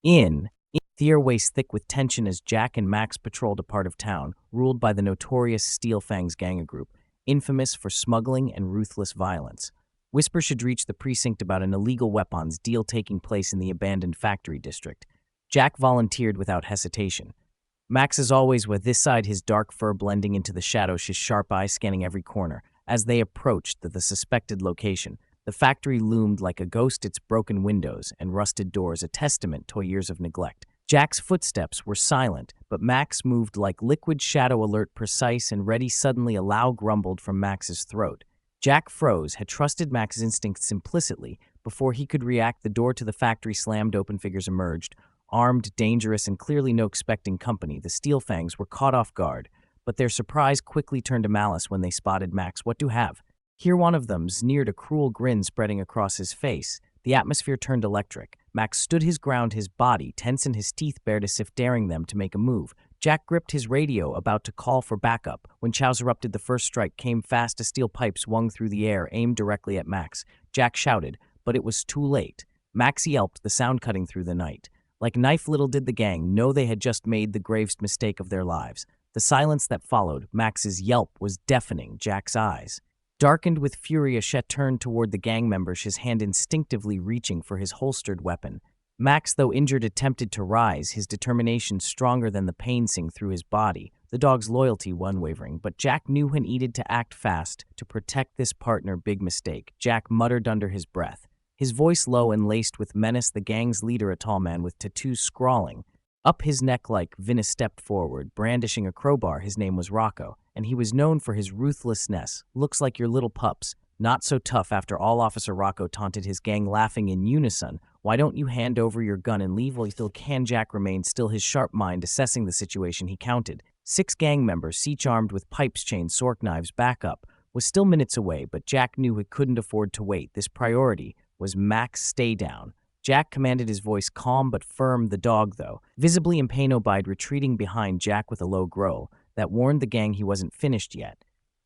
The air waist thick with tension as Jack and Max patrolled a part of town ruled by the notorious Steel Fangs gang group, infamous for smuggling and ruthless violence. Whispers should reach the precinct about an illegal weapons deal taking place in the abandoned factory district. Jack volunteered without hesitation. Max, as always, with this side, his dark fur blending into the shadows, his sharp eye scanning every corner. As they approached the suspected location, the factory loomed like a ghost, its broken windows and rusted doors a testament to years of neglect. Jack's footsteps were silent, but Max moved like liquid shadow, alert, precise, and ready. Suddenly, a loud grumbled from Max's throat. Jack froze, had trusted Max's instincts implicitly. Before he could react, the door to the factory slammed open. Figures emerged, armed, dangerous, and clearly no expecting company. The Steel Fangs were caught off guard, but their surprise quickly turned to malice when they spotted Max. "What do you have?" Here one of them sneered, a cruel grin spreading across his face. The atmosphere turned electric. Max stood his ground, his body tense and his teeth bared as if daring them to make a move. Jack gripped his radio, about to call for backup. When Chow's erupted, the first strike came fast. A steel pipe swung through the air, aimed directly at Max. Jack shouted, but it was too late. Max yelped, the sound cutting through the night. Like knife, little did the gang know they had just made the gravest mistake of their lives. The silence that followed Max's yelp was deafening. Jack's eyes darkened with fury. Ashet turned toward the gang members, his hand instinctively reaching for his holstered weapon. Max, though injured, attempted to rise, his determination stronger than the pain sing through his body, the dog's loyalty unwavering. But Jack knew he needed to act fast to protect this partner. Big mistake, Jack muttered under his breath, his voice low and laced with menace. The gang's leader, a tall man with tattoos scrawling up his neck like Vinna, stepped forward, brandishing a crowbar. His name was Rocco, and he was known for his ruthlessness. "Looks like your little pups. Not so tough after all." Officer Rocco taunted his gang, laughing in unison. "Why don't you hand over your gun and leave while you still can?" Jack remained still, his sharp mind assessing the situation. He counted 6 gang members, each armed with pipes, chains, sword knives. Backup was still minutes away, but Jack knew he couldn't afford to wait. This priority was Max. "Stay down." Jack commanded, his voice calm but firm. The dog, though, visibly in pain, obeyed, retreating behind Jack with a low growl that warned the gang he wasn't finished yet.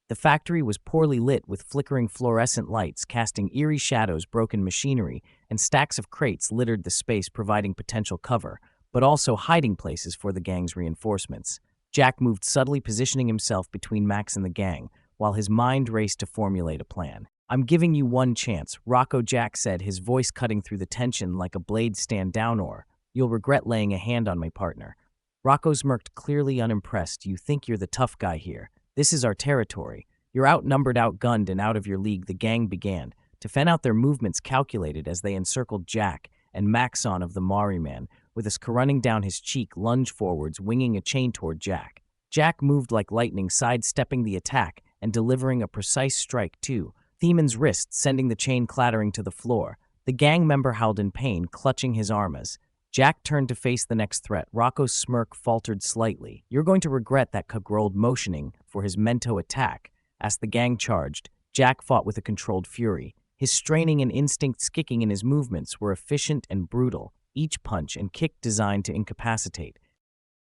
The factory was poorly lit, with flickering fluorescent lights casting eerie shadows. Broken machinery and stacks of crates littered the space, providing potential cover, but also hiding places for the gang's reinforcements. Jack moved subtly, positioning himself between Max and the gang, while his mind raced to formulate a plan. "I'm giving you one chance," Rocco, Jack said, his voice cutting through the tension like a blade. "Stand down or you'll regret laying a hand on my partner." Rocco smirked, clearly unimpressed. "You think you're the tough guy here? This is our territory. You're outnumbered, outgunned, and out of your league." The gang began to fan out, their movements calculated as they encircled Jack and Max. On of the Mari man, with a scar running down his cheek, lunged forwards, winging a chain toward Jack. Jack moved like lightning, sidestepping the attack and delivering a precise strike to Themon's wrist, sending the chain clattering to the floor. The gang member howled in pain, clutching his arms. Jack turned to face the next threat. Rocco's smirk faltered slightly. "You're going to regret that," growled, motioning for his mento attack. As the gang charged, Jack fought with a controlled fury. His straining and instincts kicking in, his movements were efficient and brutal, each punch and kick designed to incapacitate.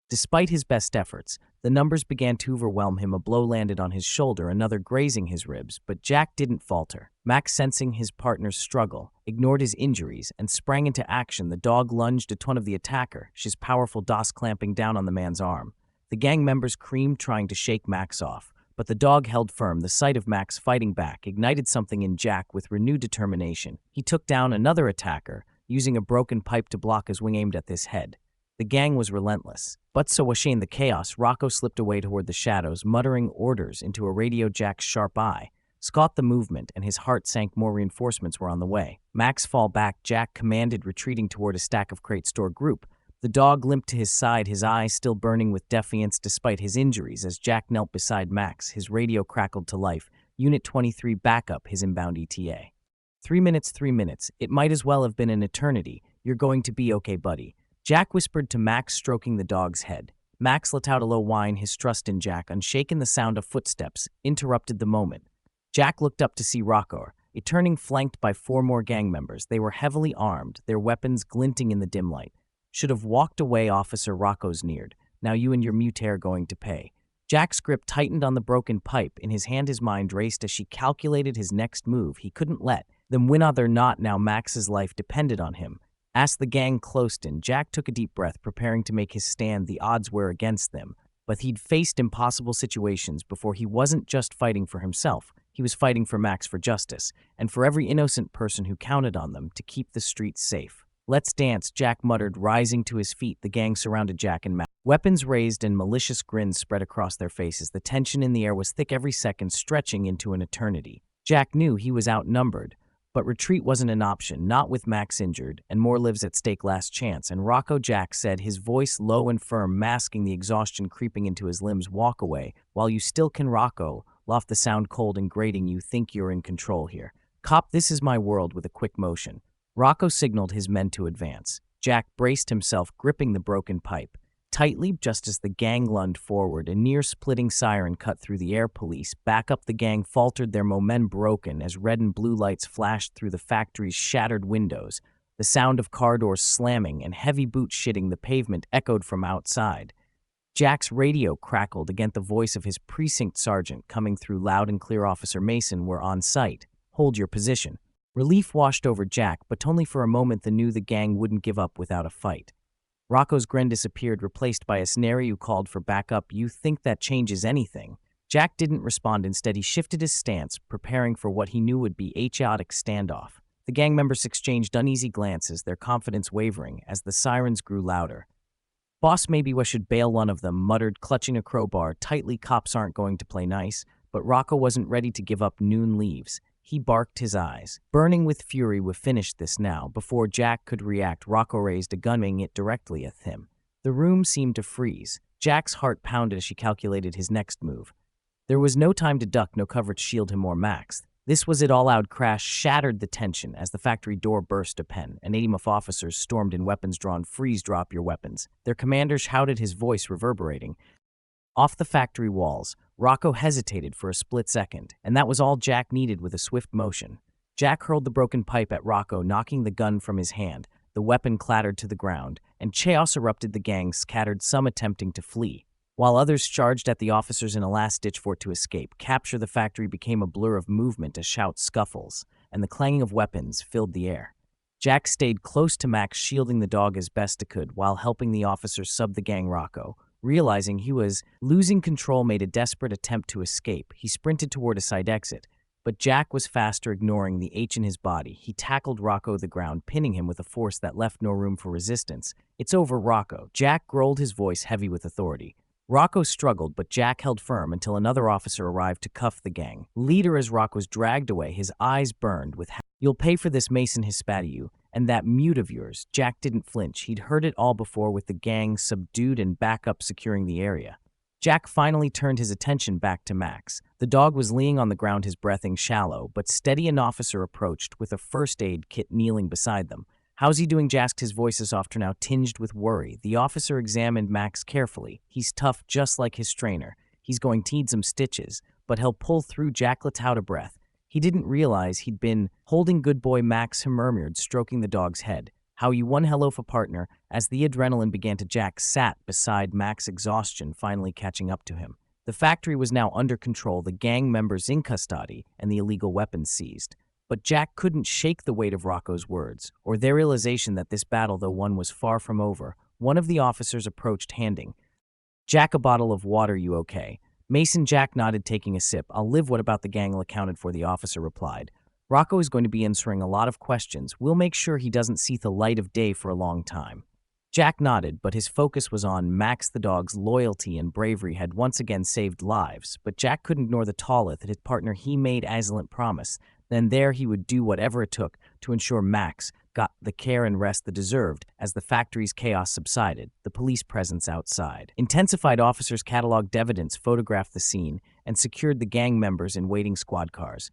Despite his best efforts, the numbers began to overwhelm him. A blow landed on his shoulder, another grazing his ribs, but Jack didn't falter. Max, sensing his partner's struggle, ignored his injuries and sprang into action. The dog lunged at one of the attacker, his powerful dos clamping down on the man's arm. The gang members screamed, trying to shake Max off, but the dog held firm. The sight of Max fighting back ignited something in Jack with renewed determination. He took down another attacker, using a broken pipe to block his wing aimed at his head. The gang was relentless, but so was Shane. The chaos, Rocco slipped away toward the shadows, muttering orders into a radio. Jack's sharp eye caught the movement, and his heart sank. More reinforcements were on the way. "Max, fall back," Jack commanded, retreating toward a stack of crate store group. The dog limped to his side, his eyes still burning with defiance despite his injuries. As Jack knelt beside Max, his radio crackled to life. "Unit 23, backup," his inbound ETA. 3 minutes, 3 minutes. It might as well have been an eternity. "You're going to be okay, buddy," Jack whispered to Max, stroking the dog's head. Max let out a low whine, his trust in Jack unshaken. The sound of footsteps interrupted the moment. Jack looked up to see Rocco, a turning, flanked by 4 more gang members. They were heavily armed, their weapons glinting in the dim light. "Should have walked away," Officer Rocco sneered. "Now you and your mute are going to pay." Jack's grip tightened on the broken pipe. In his hand, his mind raced as she calculated his next move. He couldn't let them win, other not now. Max's life depended on him. As the gang closed in, Jack took a deep breath, preparing to make his stand. The odds were against them, but he'd faced impossible situations before. He wasn't just fighting for himself, he was fighting for Max, for justice, and for every innocent person who counted on them to keep the streets safe. "Let's dance," Jack muttered, rising to his feet. The gang surrounded Jack and Max. Weapons raised and malicious grins spread across their faces. The tension in the air was thick, every second stretching into an eternity. Jack knew he was outnumbered, but retreat wasn't an option, not with Max injured, and more lives at stake. Last chance. And Rocco, Jack said, his voice low and firm, masking the exhaustion creeping into his limbs. "Walk away while you still can." Rocco loft the sound cold and grating. "You think you're in control here? Cop, this is my world." With a quick motion, Rocco signaled his men to advance. Jack braced himself, gripping the broken pipe tightly just as the gang lunged forward. A near-splitting siren cut through the air. "Police, back up!" The gang faltered, their momentum broken as red and blue lights flashed through the factory's shattered windows. The sound of car doors slamming and heavy boots shitting the pavement echoed from outside. Jack's radio crackled against the voice of his precinct sergeant coming through loud and clear. "Officer Mason, we're on site. Hold your position." Relief washed over Jack, but only for a moment. They knew the gang wouldn't give up without a fight. Rocco's grin disappeared, replaced by a snarl. "You called for backup. You think that changes anything?" Jack didn't respond. Instead, he shifted his stance, preparing for what he knew would be a chaotic standoff. The gang members exchanged uneasy glances, their confidence wavering as the sirens grew louder. "Boss, maybe we should bail," one of them muttered, clutching a crowbar tightly. "Cops aren't going to play nice." But Rocco wasn't ready to give up. "Noon leaves." He barked, his eyes burning with fury. "We finished this now." Before Jack could react, Rocco raised a gun, aiming it directly at him. The room seemed to freeze. Jack's heart pounded as she calculated his next move. There was no time to duck, no cover to shield him or Max. This was it. All-out crash shattered the tension as the factory door burst open. An team of officers stormed in, weapons drawn. "Freeze, drop your weapons." Their commander shouted, his voice reverberating off the factory walls. Rocco hesitated for a split second, and that was all Jack needed. With a swift motion, Jack hurled the broken pipe at Rocco, knocking the gun from his hand. The weapon clattered to the ground, and chaos erupted. The gang scattered, some attempting to flee, while others charged at the officers in a last-ditch effort to escape. Capture the factory became a blur of movement as shouts, scuffles, and the clanging of weapons filled the air. Jack stayed close to Max, shielding the dog as best he could while helping the officers sub the gang. Rocco, realizing he was losing control, made a desperate attempt to escape. He sprinted toward a side exit, but Jack was faster, ignoring the H in his body. He tackled Rocco to the ground, pinning him with a force that left no room for resistance. "It's over, Rocco." Jack growled, his voice heavy with authority. Rocco struggled, but Jack held firm until another officer arrived to cuff the gang leader. As Rocco was dragged away, his eyes burned with "You'll pay for this, Mason," he spat at you. "And that mute of yours." Jack didn't flinch. He'd heard it all before, with the gang subdued and backup securing the area. Jack finally turned his attention back to Max. The dog was laying on the ground, his breathing shallow but steady. An officer approached with a first aid kit, kneeling beside them. "How's he doing?" Jack's his voice is softer now, tinged with worry. The officer examined Max carefully. "He's tough, just like his trainer. He's going to need some stitches, but he'll pull through." Jack let out a breath. He didn't realize he'd been holding good boy Max, he murmured, stroking the dog's head. "How you one hell of a partner." As the adrenaline began to, Jack sat beside Max, exhaustion finally catching up to him. The factory was now under control, the gang members in custody, and the illegal weapons seized. But Jack couldn't shake the weight of Rocco's words, or their realization that this battle, though won, was far from over. One of the officers approached, handing Jack a bottle of water. "You okay?" Mason. Jack nodded, taking a sip. "I'll live." "What about the gang?" "Accounted for," the officer replied. "Rocco is going to be answering a lot of questions. We'll make sure he doesn't see the light of day for a long time." Jack nodded, but his focus was on Max. The dog's loyalty and bravery had once again saved lives, but Jack couldn't ignore the talleth that his partner he made excellent promise. Then there he would do whatever it took to ensure Max got the care and rest they deserved. As the factory's chaos subsided, the police presence outside intensified. Officers cataloged evidence, photographed the scene, and secured the gang members in waiting squad cars.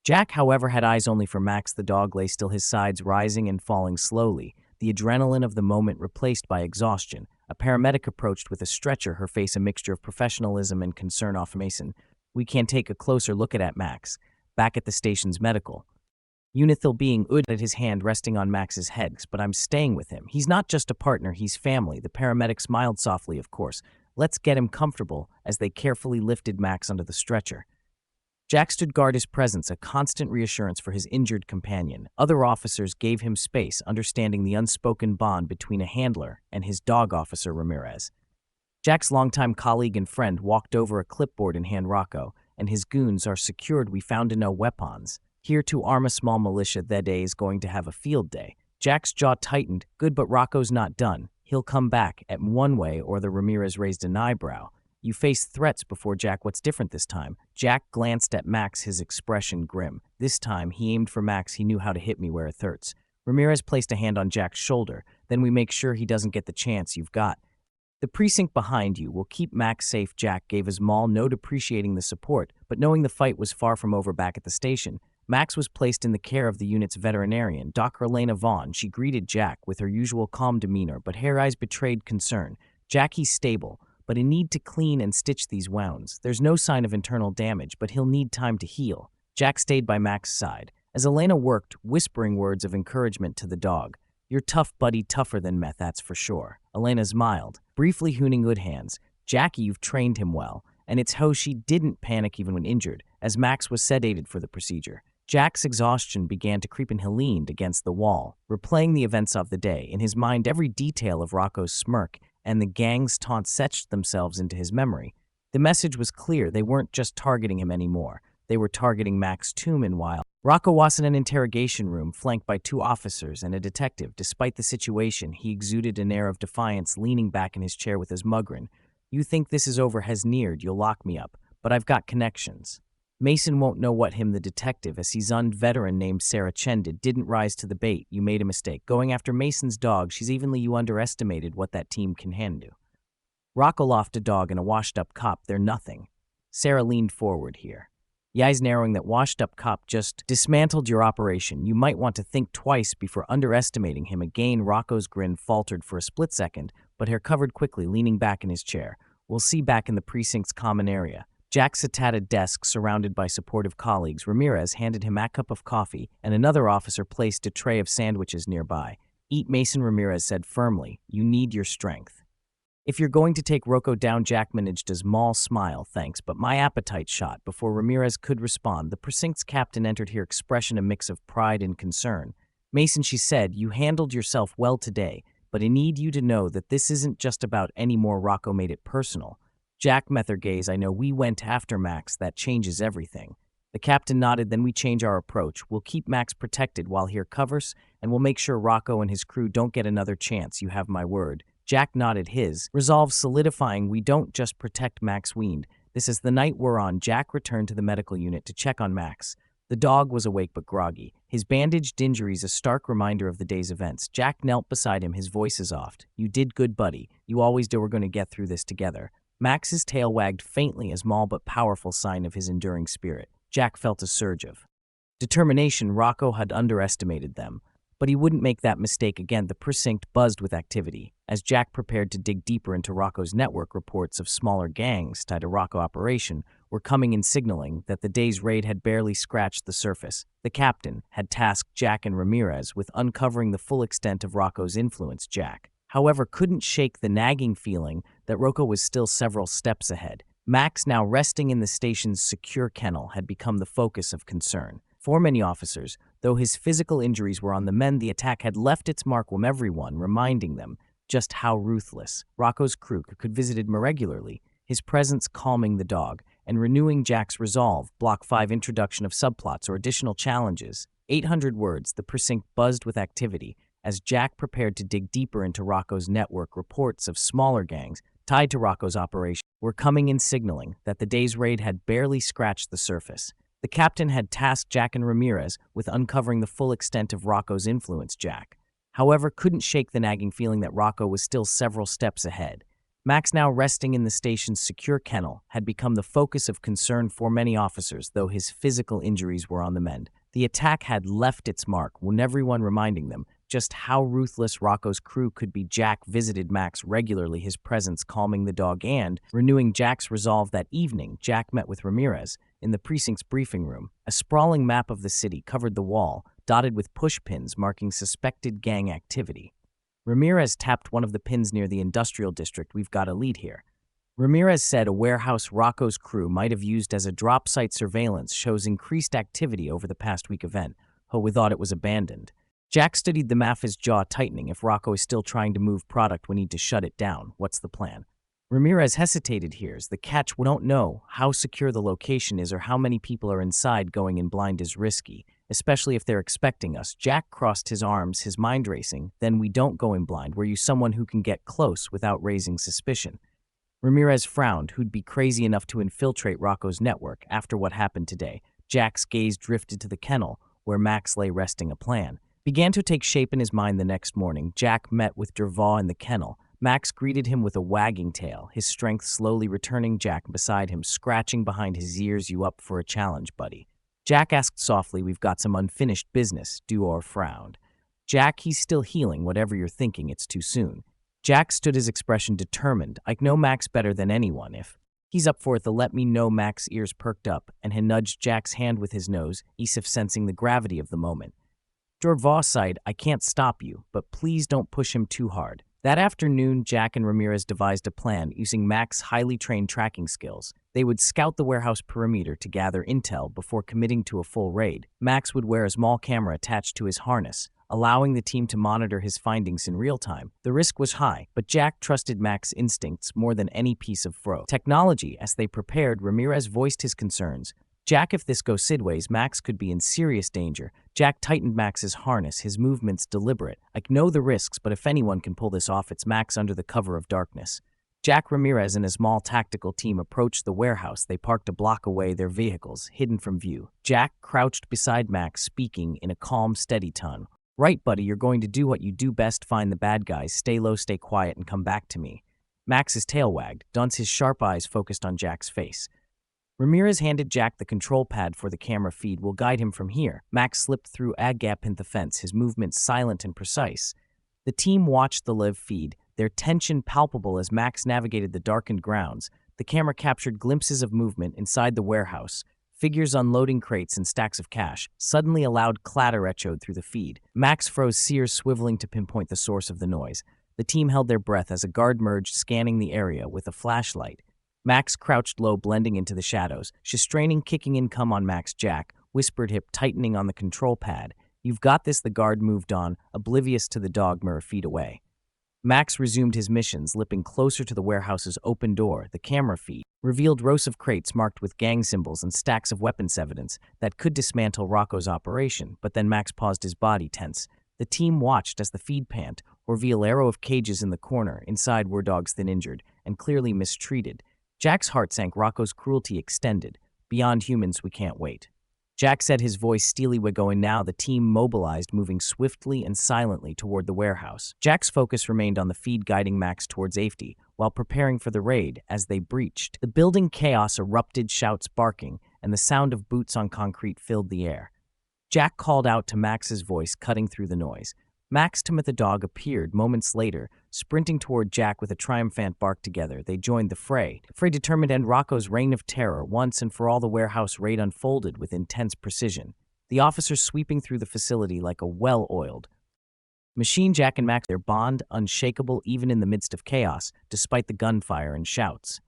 Jack, however, had eyes only for Max. The dog lay still, his sides rising and falling slowly, the adrenaline of the moment replaced by exhaustion. A paramedic approached with a stretcher, her face a mixture of professionalism and concern. "Off Mason, we can take a closer look at Max." Back at the station's medical unit, they'll being at his hand resting on Max's head. "But I'm staying with him. He's not just a partner, he's family." The paramedic smiled softly. "Of course. Let's get him comfortable," as they carefully lifted Max onto the stretcher. Jack stood guard, his presence a constant reassurance for his injured companion. Other officers gave him space, understanding the unspoken bond between a handler and his dog, Officer Ramirez. Jack's longtime colleague and friend walked over, a clipboard in hand. Rocco and his goons are secured. We found no weapons. Here to arm a small militia. That day is going to have a field day. Jack's jaw tightened. Good, but Rocco's not done. He'll come back at one way or the. Ramirez raised an eyebrow. You faced threats before, Jack. What's different this time? Jack glanced at Max, his expression grim. This time, he aimed for Max. He knew how to hit me where it hurts. Ramirez placed a hand on Jack's shoulder. Then we make sure he doesn't get the chance you've got. The precinct behind you will keep Max safe. Jack gave a small note appreciating the support, but knowing the fight was far from over back at the station, Max was placed in the care of the unit's veterinarian, Dr. Elena Vaughn. She greeted Jack with her usual calm demeanor, but her eyes betrayed concern. Jack, he's stable, but he need to clean and stitch these wounds. There's no sign of internal damage, but he'll need time to heal. Jack stayed by Max's side, as Elena worked, whispering words of encouragement to the dog. You're tough, buddy, tougher than meth, that's for sure. Elena smiled, briefly hooning good hands. Jackie, you've trained him well, and it's how she didn't panic even when injured, as Max was sedated for the procedure. Jack's exhaustion began to creep in. He leaned against the wall, replaying the events of the day. In his mind, every detail of Rocco's smirk and the gang's taunts etched themselves into his memory. The message was clear. They weren't just targeting him anymore. They were targeting Max too. Meanwhile, Rocco was in an interrogation room, flanked by 2 officers and a detective. Despite the situation, he exuded an air of defiance, leaning back in his chair with his mug grin. You think this is over has neared, you'll lock me up, but I've got connections. Mason won't know what him, the detective, a seasoned veteran named Sarah Chen didn't rise to the bait. You made a mistake. Going after Mason's dog, she's evenly you underestimated what that team can handle. Rocco lofted a dog and a washed-up cop, they're nothing. Sarah leaned forward here. Eyes narrowing, that washed-up cop just dismantled your operation. You might want to think twice before underestimating him. Again, Rocco's grin faltered for a split second, but hair covered quickly, leaning back in his chair. We'll see back in the precinct's common area. Jack sat at a desk surrounded by supportive colleagues. Ramirez handed him a cup of coffee, and another officer placed a tray of sandwiches nearby. Eat, Mason, Ramirez said firmly. You need your strength. If you're going to take Rocco down, Jack managed a small smile. Thanks, but my appetite shot. Before Ramirez could respond, the precinct's captain entered, her expression a mix of pride and concern. Mason, she said, you handled yourself well today, but I need you to know that this isn't just about any more. Rocco made it personal. Jack met their gaze. I know we went after Max. That changes everything. The captain nodded. Then we change our approach. We'll keep Max protected while here covers, and we'll make sure Rocco and his crew don't get another chance. You have my word. Jack nodded, his resolve solidifying. We don't just protect Max Weend. This is the night we're on. Jack returned to the medical unit to check on Max. The dog was awake but groggy, his bandaged injuries a stark reminder of the day's events. Jack knelt beside him, his voice soft. You did good, buddy. You always do. We're going to get through this together. Max's tail wagged faintly, a small but powerful sign of his enduring spirit. Jack felt a surge of determination. Rocco had underestimated them, but he wouldn't make that mistake again. The precinct buzzed with activity. As Jack prepared to dig deeper into Rocco's network, reports of smaller gangs tied to Rocco operation were coming in, signaling that the day's raid had barely scratched the surface. The captain had tasked Jack and Ramirez with uncovering the full extent of Rocco's influence. Jack, however, couldn't shake the nagging feeling that Rocco was still several steps ahead. Max, now resting in the station's secure kennel, had become the focus of concern. For many officers, though his physical injuries were on the mend, the attack had left its mark on everyone, reminding them just how ruthless Rocco's crew could visited him regularly, his presence calming the dog and renewing Jack's resolve. Block 5, introduction of subplots or additional challenges. 800 words. The precinct buzzed with activity as Jack prepared to dig deeper into Rocco's network. Reports of smaller gangs tied to Rocco's operation were coming in, signaling that the day's raid had barely scratched the surface. The captain had tasked Jack and Ramirez with uncovering the full extent of Rocco's influence. Jack, however, couldn't shake the nagging feeling that Rocco was still several steps ahead. Max, now resting in the station's secure kennel, had become the focus of concern for many officers, though his physical injuries were on the mend. The attack had left its mark, with everyone reminding them just how ruthless Rocco's crew could be. Jack visited Max regularly, his presence calming the dog and renewing Jack's resolve. That evening, Jack met with Ramirez in the precinct's briefing room. A sprawling map of the city covered the wall, dotted with push pins marking suspected gang activity. Ramirez tapped one of the pins near the industrial district. We've got a lead here. Ramirez said a warehouse Rocco's crew might have used as a drop site surveillance shows increased activity over the past week event, though we thought it was abandoned. Jack studied the map, his jaw tightening. If Rocco is still trying to move product, we need to shut it down. What's the plan? Ramirez hesitated. Here's the catch: we don't know how secure the location is or how many people are inside. Going in blind is risky, especially if they're expecting us. Jack crossed his arms, his mind racing. Then we don't go in blind. We're you someone who can get close without raising suspicion. Ramirez frowned. Who'd be crazy enough to infiltrate Rocco's network after what happened today? Jack's gaze drifted to the kennel, where Max lay resting. A plan began to take shape in his mind. The next morning, Jack met with Dervaugh in the kennel. Max greeted him with a wagging tail, his strength slowly returning. Jack beside him, scratching behind his ears. You up for a challenge, buddy? Jack asked softly. We've got some unfinished business. Duor frowned. Jack, he's still healing. Whatever you're thinking, it's too soon. Jack stood, his expression determined. I know Max better than anyone. If he's up for it, then let me know. Max's ears perked up, and he nudged Jack's hand with his nose, Isif sensing the gravity of the moment. Dervaugh sighed. I can't stop you, but please don't push him too hard. That afternoon, Jack and Ramirez devised a plan using Max's highly trained tracking skills. They would scout the warehouse perimeter to gather intel before committing to a full raid. Max would wear a small camera attached to his harness, allowing the team to monitor his findings in real time. The risk was high, but Jack trusted Max's instincts more than any piece of technology. As they prepared, Ramirez voiced his concerns. Jack, if this goes sideways, Max could be in serious danger. Jack tightened Max's harness, his movements deliberate. I know the risks, but if anyone can pull this off, it's Max under the cover of darkness. Jack, Ramirez, and a small tactical team approached the warehouse. They parked a block away, their vehicles hidden from view. Jack crouched beside Max, speaking in a calm, steady tone. Right, buddy, you're going to do what you do best. Find the bad guys, stay low, stay quiet, and come back to me. Max's tail wagged. Dunce, his sharp eyes focused on Jack's face. Ramirez handed Jack the control pad for the camera feed. We'll guide him from here. Max slipped through a gap in the fence, his movements silent and precise. The team watched the live feed, their tension palpable as Max navigated the darkened grounds. The camera captured glimpses of movement inside the warehouse, figures unloading crates and stacks of cash. Suddenly a loud clatter echoed through the feed. Max froze, sears swiveling to pinpoint the source of the noise. The team held their breath as a guard merged, scanning the area with a flashlight. Max crouched low, blending into the shadows. Straining, kicking in. Come on, Max. Jack whispered, hip tightening on the control pad. You've got this. The guard moved on, oblivious to the dogma a feet away. Max resumed his mission, slipping closer to the warehouse's open door. The camera feed revealed rows of crates marked with gang symbols and stacks of weapons evidence that could dismantle Rocco's operation. But then Max paused, his body tense. The team watched as the feed panned, reveal arrow of cages in the corner. Inside were dogs, thin, injured, and clearly mistreated. Jack's heart sank. Rocco's cruelty extended. Beyond humans, we can't wait. Jack said, his voice steely. We're going now. The team mobilized, moving swiftly and silently toward the warehouse. Jack's focus remained on the feed, guiding Max towards safety while preparing for the raid. As they breached the building, chaos erupted, shouts, barking, and the sound of boots on concrete filled the air. Jack called out to Max's voice, cutting through the noise. Max, Timothy the dog, appeared moments later, sprinting toward Jack with a triumphant bark. Together, they joined the fray. Determined to end Rocco's reign of terror once and for all. The warehouse raid unfolded with intense precision, the officers sweeping through the facility like a well-oiled machine. Jack and Max, their bond unshakable even in the midst of chaos, despite the gunfire and shouts.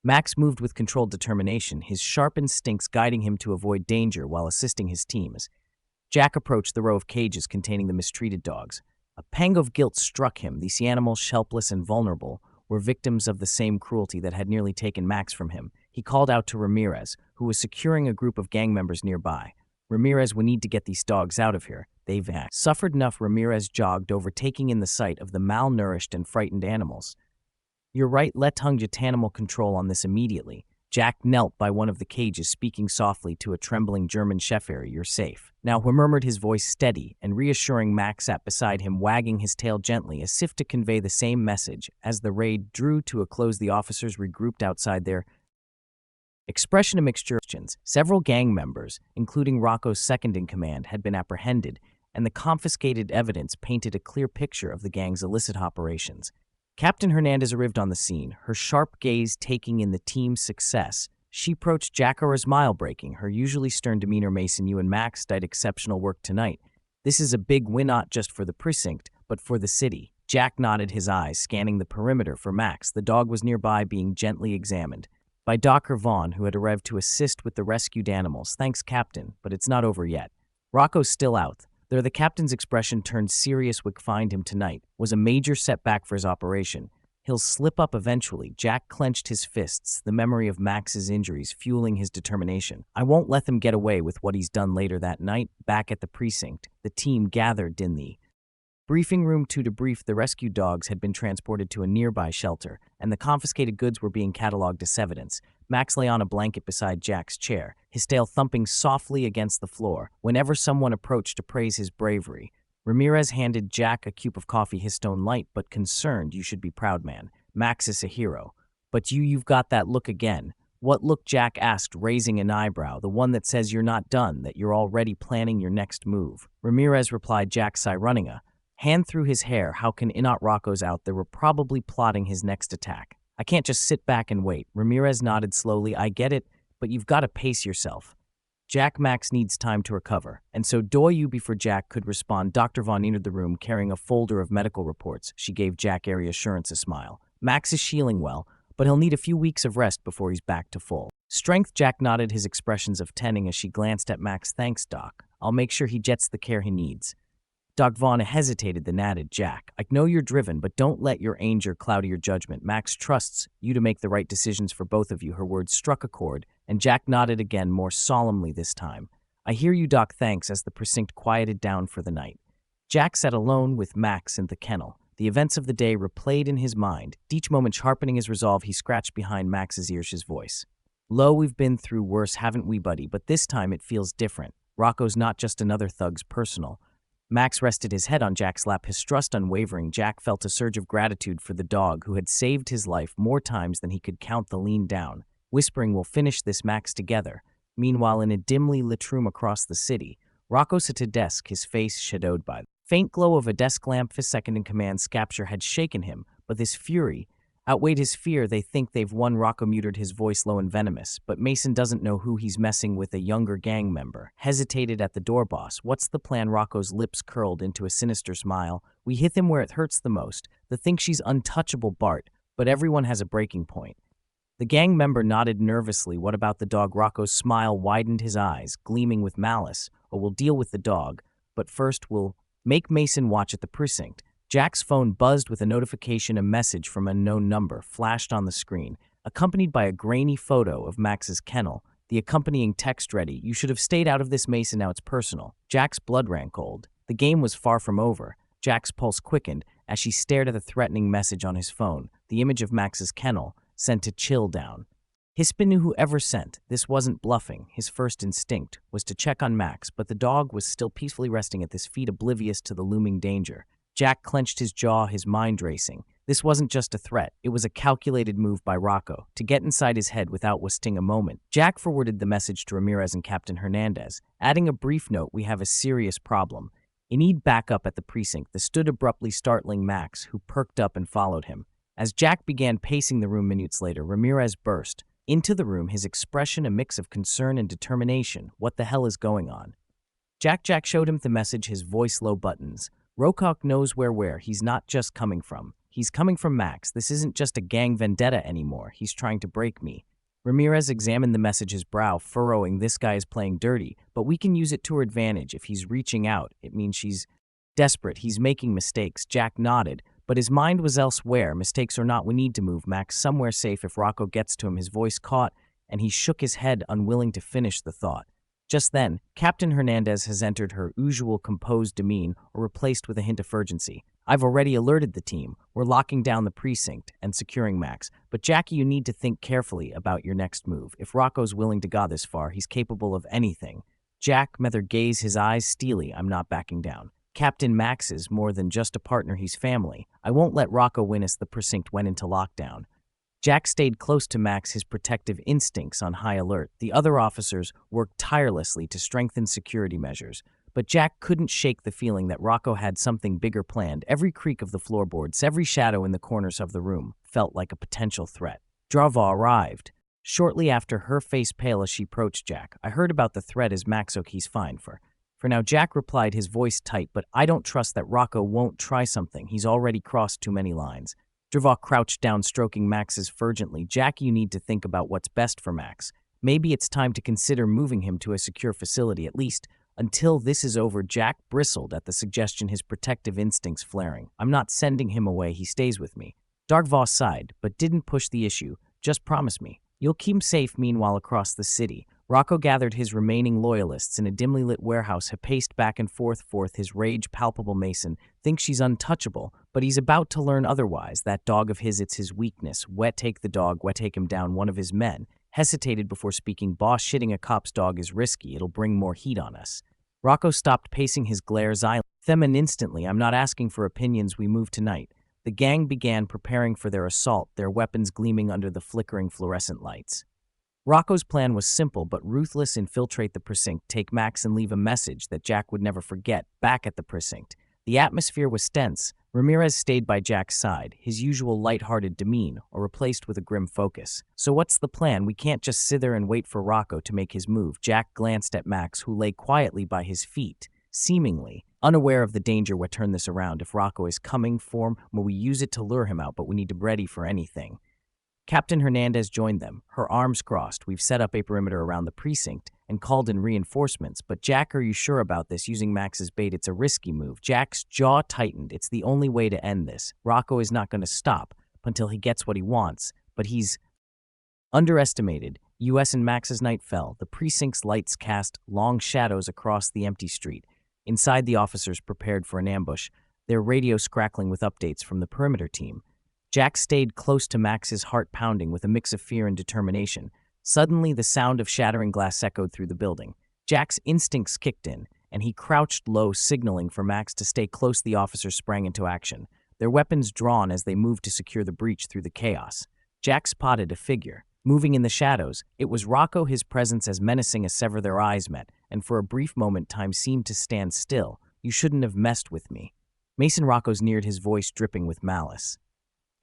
Max moved with controlled determination, his sharp instincts guiding him to avoid danger while assisting his teams. Jack approached the row of cages containing the mistreated dogs. A pang of guilt struck him. These animals, helpless and vulnerable, were victims of the same cruelty that had nearly taken Max from him. He called out to Ramirez, who was securing a group of gang members nearby. Ramirez, we need to get these dogs out of here. They've suffered enough. Ramirez jogged over, taking in the sight of the malnourished and frightened animals. You're right, let Hung get animal control on this immediately. Jack knelt by one of the cages, speaking softly to a trembling German shepherd. You're safe. Now, he murmured, his voice steady and reassuring. Max sat beside him, wagging his tail gently, as if to convey the same message. As the raid drew to a close, the officers regrouped outside their expression a mixture of questions. Several gang members, including Rocco's second-in-command, had been apprehended, and the confiscated evidence painted a clear picture of the gang's illicit operations. Captain Hernandez arrived on the scene, her sharp gaze taking in the team's success. She approached Jack, her smile breaking, her usually stern demeanor. Mason, you and Max did exceptional work tonight. This is a big win, not just for the precinct, but for the city. Jack nodded his eyes, scanning the perimeter for Max. The dog was nearby, being gently examined by Dr. Vaughn, who had arrived to assist with the rescued animals. Thanks, Captain, but it's not over yet. Rocco's still out. There, the captain's expression turned serious. We find him tonight was a major setback for his operation. He'll slip up eventually. Jack clenched his fists, the memory of Max's injuries fueling his determination. I won't let them get away with what he's done. Later that night, back at the precinct, the team gathered in the briefing room to debrief. The rescued dogs had been transported to a nearby shelter, and the confiscated goods were being cataloged as evidence. Max lay on a blanket beside Jack's chair, his tail thumping softly against the floor whenever someone approached to praise his bravery. Ramirez handed Jack a cube of coffee, his tone light but concerned. You should be proud, man. Max is a hero. But you've got that look again. What look? Jack asked, raising an eyebrow. The one that says you're not done, that you're already planning your next move. Ramirez replied, Jack sighed, running a hand through his hair. How can not? Rocco's out. They were probably plotting his next attack. I can't just sit back and wait. Ramirez nodded slowly. I get it, but you've got to pace yourself. Max needs time to recover, and so do you. Before Jack could respond, Dr. Vaughn entered the room carrying a folder of medical reports. She gave Jack airy assurance, a smile. Max is healing well, but he'll need a few weeks of rest before he's back to full strength. Jack nodded, his expressions of tending as she glanced at Max. Thanks, Doc. I'll make sure he gets the care he needs. Doc Vaughn hesitated, then added, Jack, I know you're driven, but don't let your anger cloud your judgment. Max trusts you to make the right decisions for both of you. Her words struck a chord, and Jack nodded again, more solemnly this time. I hear you, Doc. Thanks. As the precinct quieted down for the night, Jack sat alone with Max in the kennel. The events of the day replayed in his mind, each moment sharpening his resolve. He scratched behind Max's ears, his voice low. We've been through worse, haven't we, buddy? But this time it feels different. Rocco's not just another thug's personal. Max rested his head on Jack's lap, his trust unwavering. Jack felt a surge of gratitude for the dog who had saved his life more times than he could count. The leaned down, whispering, we'll finish this, Max, together. Meanwhile, in a dimly lit room across the city, Rocco sat at a desk, his face shadowed by the faint glow of a desk lamp. His second-in-command's capture had shaken him, but this fury outweighed his fear. They think they've won. Rocco muted, his voice low and venomous. But Mason doesn't know who he's messing with. A younger gang member hesitated at the door. Boss, what's the plan? Rocco's lips curled into a sinister smile. We hit them where it hurts the most. They think she's untouchable, Bart, but everyone has a breaking point. The gang member nodded nervously. What about the dog? Rocco's smile widened, his eyes gleaming with malice. Or we'll deal with the dog, but first we'll make Mason watch at the precinct. Jack's phone buzzed with a notification. A message from an unknown number flashed on the screen, accompanied by a grainy photo of Max's kennel. The accompanying text read, you should have stayed out of this, Mason. Now it's personal. Jack's blood ran cold. The game was far from over. Jack's pulse quickened as she stared at the threatening message on his phone. The image of Max's kennel sent a chill down Hispin knew whoever sent. This wasn't bluffing. His first instinct was to check on Max, but the dog was still peacefully resting at his feet, oblivious to the looming danger. Jack clenched his jaw, his mind racing. This wasn't just a threat. It was a calculated move by Rocco to get inside his head without wasting a moment. Jack forwarded the message to Ramirez and Captain Hernandez, adding a brief note, we have a serious problem. You need backup at the precinct. This stood abruptly, startling Max, who perked up and followed him. As Jack began pacing the room minutes later, Ramirez burst into the room, his expression a mix of concern and determination. What the hell is going on? Jack showed him the message, his voice low. Buttons. Rocock knows where he's not just coming from. He's coming from Max. This isn't just a gang vendetta anymore. He's trying to break me. Ramirez examined the message, his brow furrowing. This guy is playing dirty, but we can use it to our advantage. If he's reaching out, it means she's desperate. He's making mistakes. Jack nodded, but his mind was elsewhere. Mistakes or not, we need to move Max somewhere safe if Rocco gets to him. His voice caught, and he shook his head, unwilling to finish the thought. Just then, Captain Hernandez has entered, her usual composed demeanor replaced with a hint of urgency. I've already alerted the team. We're locking down the precinct and securing Max. But Jackie, you need to think carefully about your next move. If Rocco's willing to go this far, he's capable of anything. Jack Mather gazed, his eyes steely. I'm not backing down. Captain Max is more than just a partner, he's family. I won't let Rocco win us. The precinct went into lockdown. Jack stayed close to Max, his protective instincts on high alert. The other officers worked tirelessly to strengthen security measures, but Jack couldn't shake the feeling that Rocco had something bigger planned. Every creak of the floorboards, every shadow in the corners of the room felt like a potential threat. Drava arrived shortly after, her face pale as she approached Jack. I heard about the threat. Is Max okay? He's fine. For For now, Jack replied, his voice tight, but I don't trust that Rocco won't try something. He's already crossed too many lines. Dervahl crouched down, stroking Max's fur gently. Jack, you need to think about what's best for Max. Maybe it's time to consider moving him to a secure facility, at least until this is over. Jack bristled at the suggestion, his protective instincts flaring. I'm not sending him away, he stays with me. Dervahl sighed, but didn't push the issue. Just promise me. You'll keep him safe. Meanwhile, across the city, Rocco gathered his remaining loyalists in a dimly lit warehouse. He paced back and forth, his rage palpable. Mason thinks she's untouchable, but he's about to learn otherwise. That dog of his, it's his weakness. Wet, take the dog. Wet, take him down. One of his men hesitated before speaking. Boss, shitting a cop's dog is risky. It'll bring more heat on us. Rocco stopped pacing, his glares eyes them, and instantly, I'm not asking for opinions. We move tonight. The gang began preparing for their assault, their weapons gleaming under the flickering fluorescent lights. Rocco's plan was simple but ruthless: infiltrate the precinct, take Max, and leave a message that Jack would never forget. Back at the precinct, the atmosphere was tense. Ramirez stayed by Jack's side, his usual light-hearted demeanor replaced with a grim focus. So what's the plan? We can't just sit there and wait for Rocco to make his move. Jack glanced at Max, who lay quietly by his feet, seemingly unaware of the danger. We turn this around. If Rocco is coming for him, will we use it to lure him out? But we need to be ready for anything. Captain Hernandez joined them, her arms crossed. We've set up a perimeter around the precinct and called in reinforcements. But Jack, are you sure about this? Using Max's bait, it's a risky move. Jack's jaw tightened. It's the only way to end this. Rocco is not going to stop until he gets what he wants, but he's underestimated. U.S. and Max's night fell. The precinct's lights cast long shadows across the empty street. Inside, the officers prepared for an ambush, their radios crackling with updates from the perimeter team. Jack stayed close to Max's, heart pounding with a mix of fear and determination. Suddenly, the sound of shattering glass echoed through the building. Jack's instincts kicked in, and he crouched low, signaling for Max to stay close. The officers sprang into action, their weapons drawn as they moved to secure the breach through the chaos. Jack spotted a figure moving in the shadows. It was Rocco, his presence as menacing as ever. Their eyes met, and for a brief moment, time seemed to stand still. You shouldn't have messed with me. Mason Rocco's neared, his voice dripping with malice.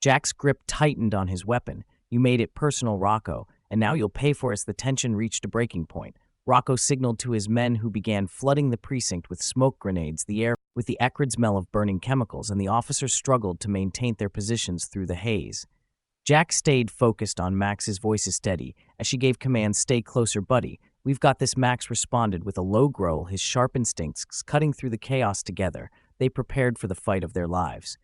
Jack's grip tightened on his weapon. You made it personal, Rocco, and now you'll pay for it. As the tension reached a breaking point, Rocco signaled to his men, who began flooding the precinct with smoke grenades, the air with the acrid smell of burning chemicals, and the officers struggled to maintain their positions through the haze. Jack stayed focused on Max, his voice steady as she gave commands. Stay closer, buddy. We've got this. Max responded with a low growl, his sharp instincts cutting through the chaos. Together, they prepared for the fight of their lives.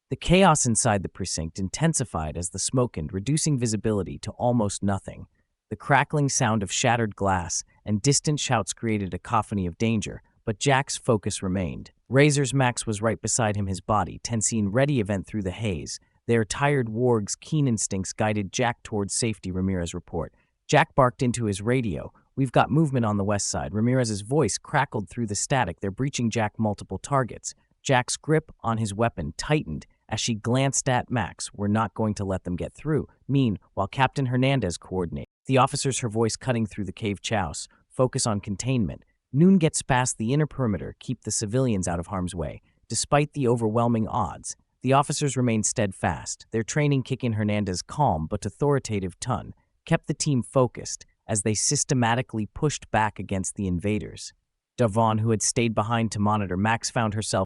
The chaos inside the precinct intensified as the smoke ended, reducing visibility to almost nothing. The crackling sound of shattered glass and distant shouts created a cacophony of danger, but Jack's focus remained. Razor's Max was right beside him, his body tensing, ready event through the haze. Their tired warg's keen instincts guided Jack towards safety. Ramirez report. Jack barked into his radio. We've got movement on the west side. Ramirez's voice crackled through the static. They're breaching Jack. Multiple targets. Jack's grip on his weapon tightened as she glanced at Max. We're not going to let them get through. While Captain Hernandez coordinated the officers, her voice cutting through the cave. Chows, focus on containment. Noon gets past the inner perimeter. Keep the civilians out of harm's way. Despite the overwhelming odds, the officers remained steadfast. Their training kicking. Hernandez's calm but authoritative tone kept the team focused as they systematically pushed back against the invaders. Dervahl, who had stayed behind to monitor Max, found herself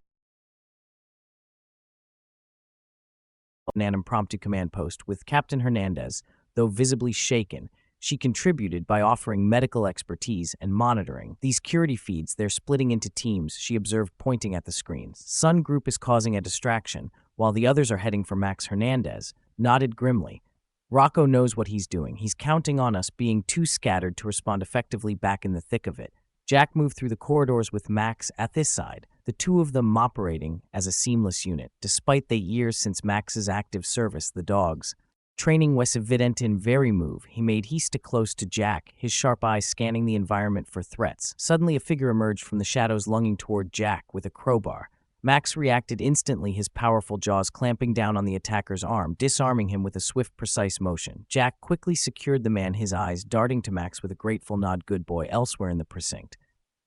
an impromptu command post with Captain Hernandez. Though visibly shaken, she contributed by offering medical expertise and monitoring these security feeds. They're splitting into teams, she observed, pointing at the screens. Sun Group is causing a distraction, while the others are heading for Max. Hernandez nodded grimly. Rocco knows what he's doing. He's counting on us being too scattered to respond effectively. Back in the thick of it, Jack moved through the corridors with Max at this side, the two of them operating as a seamless unit. Despite the years since Max's active service, the dog's training was evident in very move. He made haste close to Jack, his sharp eyes scanning the environment for threats. Suddenly, a figure emerged from the shadows, lunging toward Jack with a crowbar. Max reacted instantly, his powerful jaws clamping down on the attacker's arm, disarming him with a swift, precise motion. Jack quickly secured the man, his eyes darting to Max with a grateful nod. Good boy. Elsewhere in the precinct,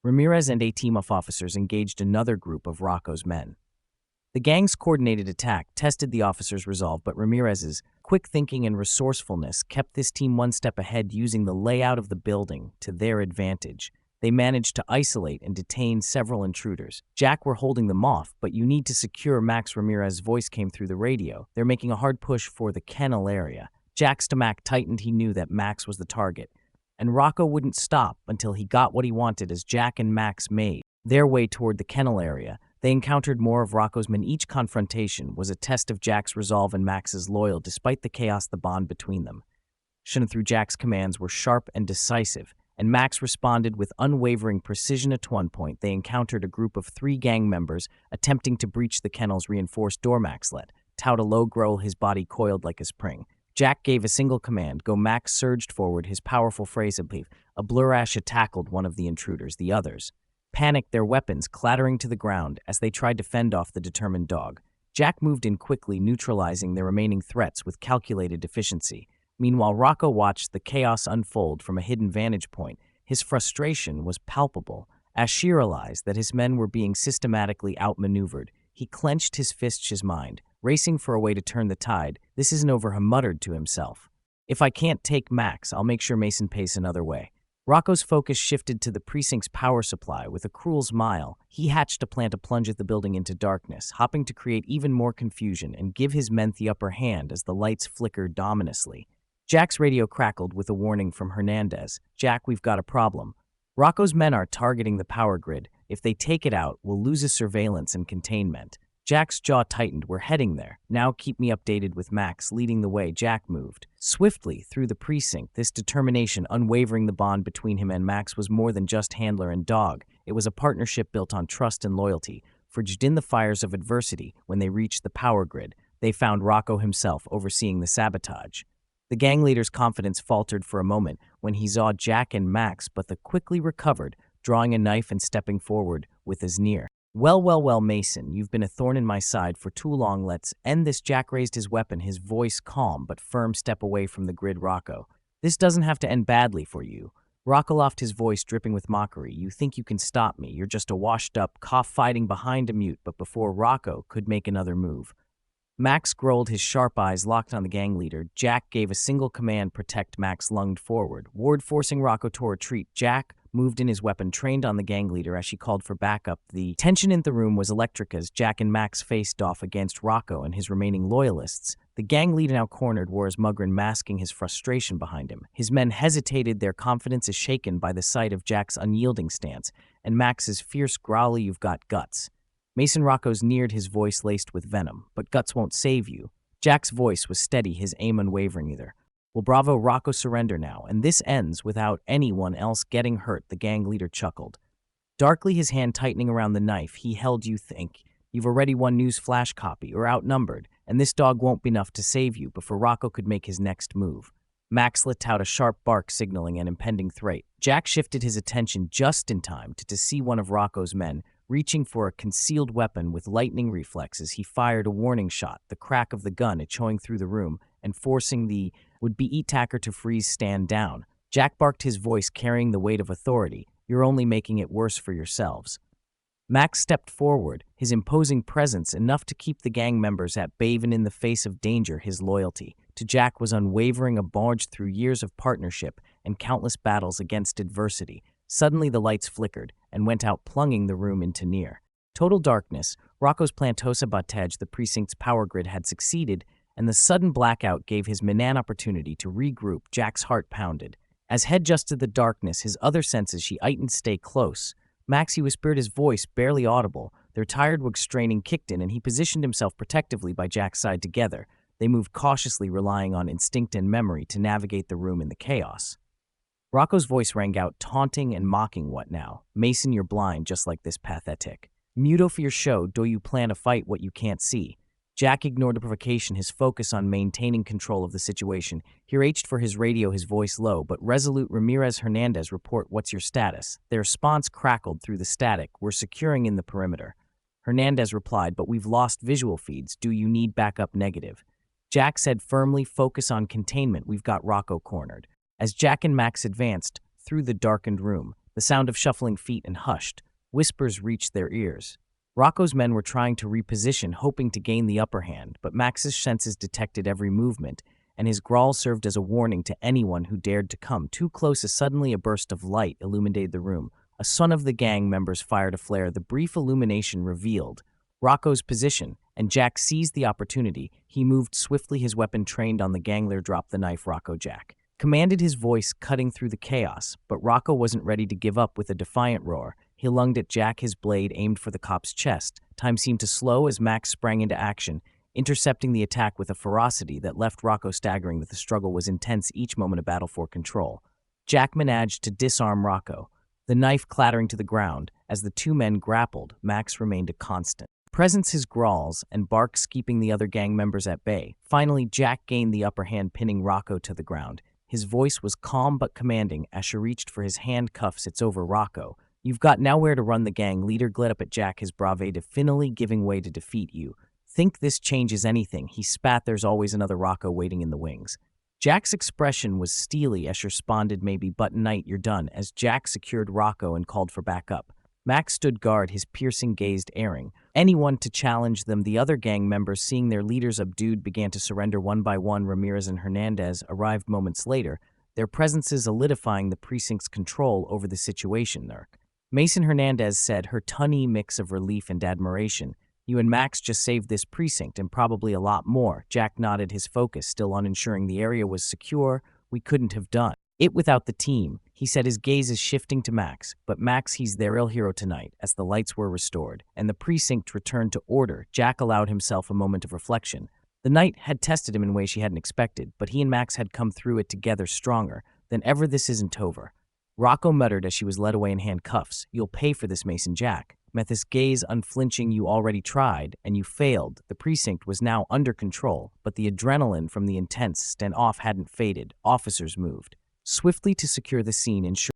Ramirez and a team of officers engaged another group of Rocco's men. The gang's coordinated attack tested the officers' resolve, but Ramirez's quick thinking and resourcefulness kept this team one step ahead, using the layout of the building to their advantage. They managed to isolate and detain several intruders. Jack were holding them off, but you need to secure Max. Ramirez's voice came through the radio. They're making a hard push for the kennel area. Jack's stomach tightened. He knew that Max was the target. And Rocco wouldn't stop until he got what he wanted as Jack and Max made their way toward the kennel area. They encountered more of Rocco's men. Each confrontation was a test of Jack's resolve and Max's loyalty. Despite the chaos, the bond between them shone through. Jack's commands were sharp and decisive, and Max responded with unwavering precision. At one point, they encountered a group of 3 gang members attempting to breach the kennel's reinforced door. Max let out a low growl, his body coiled like a spring. Jack gave a single command, go. Max surged forward, his powerful phrase of belief. A blurash tackled one of the intruders. The others panicked, their weapons clattering to the ground as they tried to fend off the determined dog. Jack moved in quickly, neutralizing their remaining threats with calculated efficiency. Meanwhile, Rocco watched the chaos unfold from a hidden vantage point. His frustration was palpable as he realized that his men were being systematically outmaneuvered. He clenched his fists, his mind racing for a way to turn the tide. This isn't over, he muttered to himself. If I can't take Max, I'll make sure Mason pays another way. Rocco's focus shifted to the precinct's power supply. With a cruel smile, he hatched a plan to plunge the building into darkness, hoping to create even more confusion and give his men the upper hand as the lights flickered ominously. Jack's radio crackled with a warning from Hernandez. Jack, we've got a problem. Rocco's men are targeting the power grid. If they take it out, we'll lose his surveillance and containment. Jack's jaw tightened. We're heading there. Now keep me updated with Max leading the way. Jack moved swiftly through the precinct, this determination unwavering. The bond between him and Max was more than just handler and dog. It was a partnership built on trust and loyalty, forged in the fires of adversity. When they reached the power grid, they found Rocco himself overseeing the sabotage. The gang leader's confidence faltered for a moment when he saw Jack and Max, but they quickly recovered, drawing a knife and stepping forward with his near. Well, Mason, you've been a thorn in my side for too long. Let's end this. Jack raised his weapon, his voice calm but firm. Step away from the grid, Rocco. This doesn't have to end badly for you. Rocco lofted his voice, dripping with mockery. You think you can stop me? You're just a washed-up cough fighting behind a mute. But before Rocco could make another move, Max growled, his sharp eyes locked on the gang leader. Jack gave a single command, protect. Max lunged forward, ward forcing Rocco to retreat. Jack moved in, his weapon trained on the gang leader as she called for backup. The tension in the room was electric as Jack and Max faced off against Rocco and his remaining loyalists. The gang leader, now cornered, wore his mugrin, masking his frustration behind him. His men hesitated, their confidence is shaken by the sight of Jack's unyielding stance and Max's fierce growl, you've got guts. Mason Rocco's neared, his voice laced with venom. But guts won't save you. Jack's voice was steady, his aim unwavering. Either. Well, bravo, Rocco, surrender now, and this ends without anyone else getting hurt, the gang leader chuckled. Darkly, his hand tightening around the knife he held, you think you've already won news flash copy or outnumbered, and this dog won't be enough to save you before Rocco could make his next move. Max let out a sharp bark, signaling an impending threat. Jack shifted his attention just in time to see one of Rocco's men reaching for a concealed weapon. With lightning reflexes, he fired a warning shot, the crack of the gun echoing through the room and forcing the would-be attacker to freeze, stand down. Jack barked, his voice carrying the weight of authority. You're only making it worse for yourselves. Max stepped forward, his imposing presence enough to keep the gang members at bay. Even in the face of danger, his loyalty to Jack was unwavering, a barge through years of partnership and countless battles against adversity. Suddenly the lights flickered and went out, plunging the room into near total darkness. Rocco's plan to sabotage the precinct's power grid had succeeded, and the sudden blackout gave his men an opportunity to regroup. Jack's heart pounded. As head adjusted the darkness, his other senses she heightened. Stay close. Max, he whispered, his voice barely audible. Their tired wig straining kicked in, and he positioned himself protectively by Jack's side. Together, they moved cautiously, relying on instinct and memory to navigate the room in the chaos. Rocco's voice rang out, taunting and mocking. What now? Mason, you're blind, just like this pathetic muto for your show. Do you plan to fight what you can't see? Jack ignored the provocation, his focus on maintaining control of the situation. He reached for his radio, his voice low but resolute. Ramirez, Hernandez, report. What's your status? Their response crackled through the static. We're securing in the perimeter. Hernandez replied, but we've lost visual feeds. Do you need backup? Negative. Jack said firmly, focus on containment. We've got Rocco cornered. As Jack and Max advanced through the darkened room, the sound of shuffling feet and hushed whispers reached their ears. Rocco's men were trying to reposition, hoping to gain the upper hand, but Max's senses detected every movement, and his growl served as a warning to anyone who dared to come too close. As suddenly a burst of light illuminated the room. A son of the gang members fired a flare. The brief illumination revealed Rocco's position, and Jack seized the opportunity. He moved swiftly, his weapon trained on the gang leader. Drop the knife, Rocco. Jack commanded, his voice cutting through the chaos, but Rocco wasn't ready to give up. With a defiant roar, he lunged at Jack, his blade aimed for the cop's chest. Time seemed to slow as Max sprang into action, intercepting the attack with a ferocity that left Rocco staggering. That the struggle was intense, each moment a battle for control. Jack managed to disarm Rocco, the knife clattering to the ground. As the two men grappled, Max remained a constant presence, his growls and barks keeping the other gang members at bay. Finally, Jack gained the upper hand, pinning Rocco to the ground. His voice was calm but commanding. Asher reached for his handcuffs. It's over, Rocco. You've got nowhere to run. The gang leader glared up at Jack, his bravado finally giving way to defeat. You think this changes anything? He spat. There's always another Rocco waiting in the wings. Jack's expression was steely. Escher responded, maybe, but tonight you're done, as Jack secured Rocco and called for backup. Max stood guard, his piercing gaze daring anyone to challenge them. The other gang members, seeing their leaders subdued, began to surrender one by one. Ramirez and Hernandez arrived moments later, their presences solidifying the precinct's control over the situation. Mason Hernandez said, her tongue mix of relief and admiration. You and Max just saved this precinct, and probably a lot more. Jack nodded, his focus still on ensuring the area was secure. We couldn't have done it without the team, he said, his gaze is shifting to Max. But Max, he's their real hero tonight. As the lights were restored and the precinct returned to order, Jack allowed himself a moment of reflection. The night had tested him in ways she hadn't expected, but he and Max had come through it together stronger than ever. This isn't over, Rocco muttered as she was led away in handcuffs. You'll pay for this, Mason. Jack met his gaze unflinching. You already tried, and you failed. The precinct was now under control, but the adrenaline from the intense standoff hadn't faded. Officers moved swiftly to secure the scene, ensuring